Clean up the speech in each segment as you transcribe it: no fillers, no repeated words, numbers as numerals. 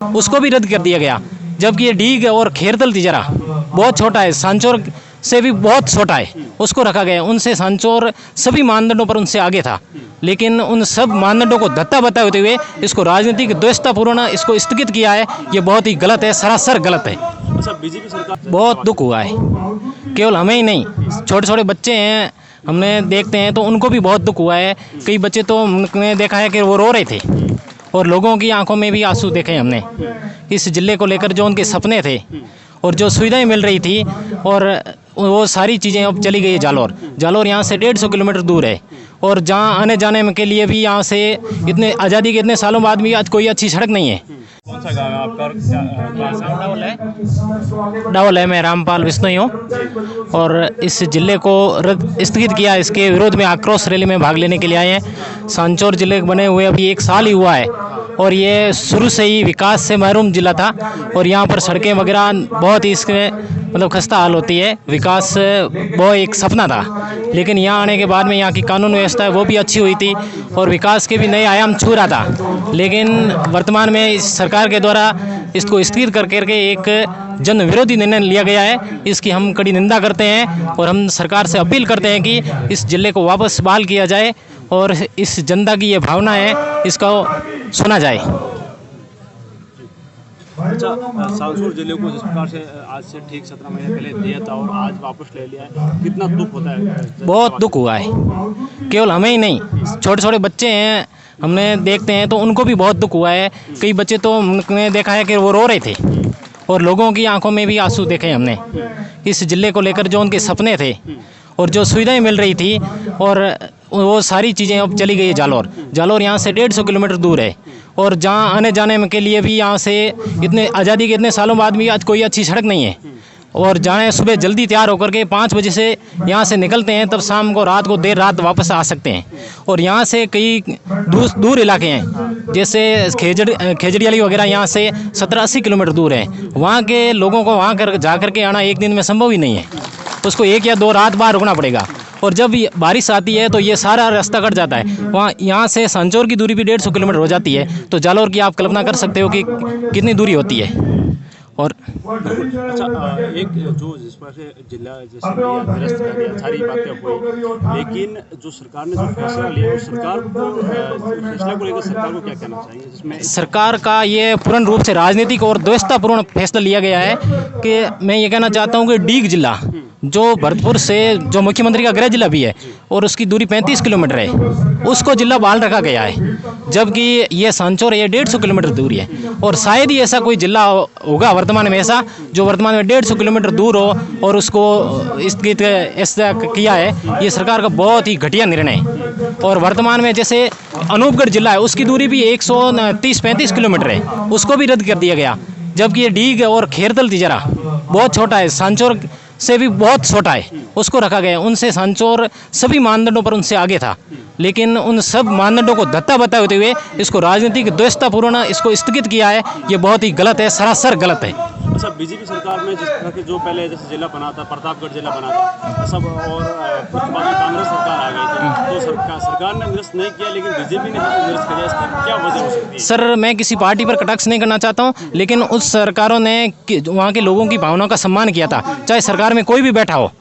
उसको भी रद्द कर दिया गया। जबकि ये डीग और खेरतल तिजरा बहुत छोटा है, सांचौर से भी बहुत छोटा है, उसको रखा गया। उनसे सांचौर सभी मानदंडों पर उनसे आगे था, लेकिन उन सब मानदंडों को धत्ता बताते हुए इसको राजनीतिक द्वेषतापूर्ण इसको स्थगित किया है। ये बहुत ही गलत है, सरासर गलत है। अच्छा, बीजेपी सरकार बहुत दुख हुआ है, केवल हमें ही नहीं, छोटे छोटे बच्चे हैं, हमने देखते हैं तो उनको भी बहुत दुख हुआ है। कई बच्चे तो हमने देखा है कि वो रो रहे थे और लोगों की आंखों में भी आंसू देखे हमने। इस जिले को लेकर जो उनके सपने थे और जो सुविधाएं मिल रही थी, और वो सारी चीज़ें अब चली गई है जालौर। जालौर यहाँ से 150 किलोमीटर दूर है, और जहाँ आने जाने के लिए भी यहाँ से इतने आज़ादी के इतने सालों बाद भी आज कोई अच्छी सड़क नहीं है। कौन सा गाँव है आपका और कहाँ से? डावल है, मैं रामपाल बिश्नोई हूँ। और इस जिले को स्थगित किया, इसके विरोध में आक्रोश रैली में भाग लेने के लिए आए हैं। सांचौर जिले बने हुए अभी 1 साल ही हुआ है, और ये शुरू से ही विकास से महरूम जिला था, और यहाँ पर सड़कें वगैरह बहुत ही इसके मतलब खस्ता हाल होती है। विकास वो एक सपना था, लेकिन यहाँ आने के बाद में यहाँ की कानून व्यवस्था है वो भी अच्छी हुई थी, और विकास के भी नए आयाम छू रहा था। लेकिन वर्तमान में इस सरकार के द्वारा इसको स्थगित करके एक जन विरोधी निर्णय लिया गया है। इसकी हम कड़ी निंदा करते हैं, और हम सरकार से अपील करते हैं कि इस जिले को वापस बहाल किया जाए, और इस जनता की ये भावना है इसको सुना जाए। अच्छा, सांचौर जिले को जिस प्रकार से आज से ठीक 17 महीने पहले दिया था और आज वापस ले लिया है, कितना दुख होता है? बहुत दुख हुआ है, केवल हमें ही नहीं, छोटे छोटे बच्चे हैं, हमने देखते हैं तो उनको भी बहुत दुख हुआ है। कई बच्चे तो हमने देखा है कि वो रो रहे थे, और लोगों की आंखों में भी आंसू देखे हमने। इस जिले को लेकर जो उनके सपने थे और जो सुविधाएं मिल रही थी, और वो सारी चीज़ें अब चली गई है जालौर। जालौर यहाँ से 150 किलोमीटर दूर है, और जहाँ आने जाने के लिए भी यहाँ से इतने आज़ादी के इतने सालों बाद भी आज कोई अच्छी सड़क नहीं है। और जाएँ सुबह जल्दी तैयार होकर के 5 बजे से यहाँ से निकलते हैं, तब शाम को रात को देर रात वापस आ सकते हैं। और यहाँ से कई दूर इलाके हैं, जैसे खेजड़ियाली वगैरह यहाँ से 17-80 किलोमीटर दूर है। वहाँ के लोगों को वहाँ जा कर के आना एक दिन में संभव ही नहीं है, उसको 1 या 2 रात बाहर रुकना पड़ेगा। और जब बारिश आती है तो ये सारा रास्ता कट जाता है। वहाँ यहाँ से सांचौर की दूरी भी 150 किलोमीटर हो जाती है, तो जालौर की आप कल्पना कर सकते हो कि कितनी दूरी होती है। और अच्छा, एक जो जिस पर से जिला जैसे निरस्त कर दिया, सारी बातें हुई, लेकिन जो सरकार ने जो फैसला लिया, उस सरकार को फैसला को लेकर सरकार को क्या कहना चाहिए? जिसमें सरकार का ये पूर्ण रूप से राजनीतिक और द्वेषतापूर्ण फैसला लिया गया है। कि मैं ये कहना चाहता हूँ कि डीग जिला जो भरतपुर से जो मुख्यमंत्री का गृह जिला भी है, और उसकी दूरी 35 किलोमीटर है, उसको जिला बहाल रखा गया है। जबकि ये सांचौर ये 150 किलोमीटर दूरी है, और शायद ही ऐसा कोई जिला होगा वर्तमान में ऐसा जो वर्तमान में 150 किलोमीटर दूर हो और उसको स्थगित ऐसा किया है। ये सरकार का बहुत ही घटिया निर्णय है। और वर्तमान में जैसे अनूपगढ़ जिला है, उसकी दूरी भी 130-35 किलोमीटर है, उसको भी रद्द कर दिया गया। जबकि ये डीग और खेरतल तिजरा बहुत छोटा है, सांचौर से भी बहुत छोटा है, उसको रखा गया। उनसे सांचौर सभी मानदंडों पर उनसे आगे था, लेकिन उन सब मानदंडों को धत्ता बताते हुए इसको राजनीतिक द्वेषतापूर्ण इसको स्थगित किया है। ये बहुत ही गलत है, सरासर गलत है। अच्छा, बीजेपी सरकार में जिस तरह के जो पहले जैसे जिला बना था, प्रतापगढ़ जिला बना था सब, और उसके बाद में कांग्रेस सरकार आ गई थी, तो सरकार ने निरस्त नहीं किया, लेकिन बीजेपी ने निरस्त किया। इसकी क्या वजह हो सकती है? सर, मैं किसी पार्टी पर कटाक्ष नहीं करना चाहता हूं, लेकिन उस सरकारों ने वहाँ के लोगों की भावनाओं का सम्मान किया था, चाहे सरकार में कोई भी बैठा हो,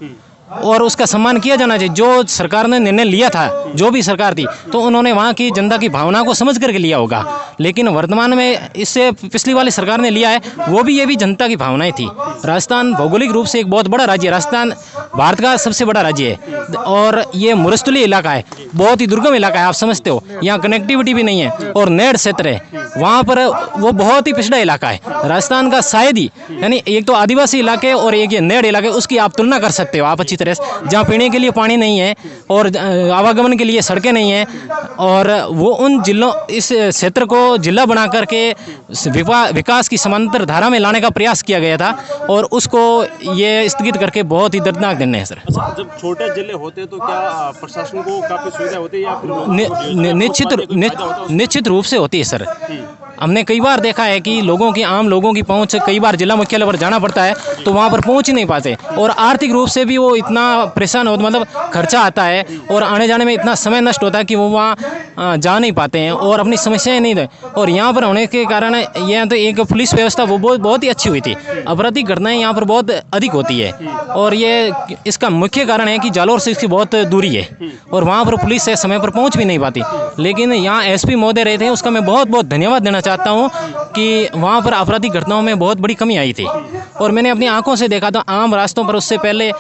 और उसका सम्मान किया जाना चाहिए। जो सरकार ने निर्णय लिया था, जो भी सरकार थी, तो उन्होंने वहाँ की जनता की भावना को समझ करके लिया होगा। लेकिन वर्तमान में इससे पिछली वाली सरकार ने लिया है, वो भी ये भी जनता की भावनाएं थी। राजस्थान भौगोलिक रूप से एक बहुत बड़ा राज्य है, राजस्थान भारत का सबसे बड़ा राज्य है, और ये मुरस्तुली इलाका है, बहुत ही दुर्गम इलाका है, आप समझते हो। यहाँ कनेक्टिविटी भी नहीं है, और नेड़ क्षेत्र है वहाँ पर, वो बहुत ही पिछड़ा इलाका है। राजस्थान का शायद ही, यानी एक तो आदिवासी इलाके और एक ये नेड़ इलाके, उसकी आप तुलना कर सकते हो आप अच्छी तरह से, जहाँ पीने के लिए पानी नहीं है और आवागमन के लिए सड़कें नहीं हैं। और वो उन जिलों, इस क्षेत्र को जिला बना करके विकास की समांतर धारा में लाने का प्रयास किया गया था, और उसको ये स्थगित करके बहुत ही दर्दनाक निर्णय है सर। अच्छा, जब छोटे जिले होते तो क्या प्रशासन को काफ़ी सुविधा होती है, या फिर निश्चित रूप से होती है सर। हमने कई बार देखा है कि आम लोगों की पहुंच, कई बार जिला मुख्यालय पर जाना पड़ता है तो वहां पर पहुंच ही नहीं पाते, और आर्थिक रूप से भी वो इतने इतना परेशान हो, मतलब खर्चा आता है और आने जाने में इतना समय नष्ट होता है कि वो वहाँ जा नहीं पाते हैं और अपनी समस्याएं नहीं दे। और यहाँ पर होने के कारण यह तो एक पुलिस व्यवस्था वो बहुत ही अच्छी हुई थी। आपराधिक घटनाएं यहाँ पर बहुत अधिक होती है और ये इसका मुख्य कारण है कि जालौर से इसकी बहुत दूरी है और वहाँ पर पुलिस है समय पर पहुँच भी नहीं पाती। लेकिन यहाँ एसपी महोदय रहे थे, उसका मैं बहुत बहुत धन्यवाद देना चाहता हूँ कि वहाँ पर आपराधिक घटनाओं में बहुत बड़ी कमी आई थी। और मैंने अपनी आंखों से देखा था आम रास्तों पर, उससे पहले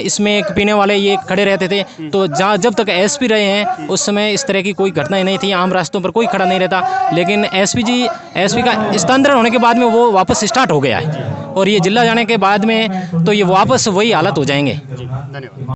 इसमें एक पीने वाले ये खड़े रहते थे, तो जब तक एसपी रहे हैं उस समय इस तरह की कोई घटनाएं नहीं थी, आम रास्तों पर कोई खड़ा नहीं रहता। लेकिन एसपी का स्थानांतरण होने के बाद में वो वापस स्टार्ट हो गया है और ये जिला जाने के बाद में तो ये वापस वही हालत हो जाएंगे। धन्यवाद।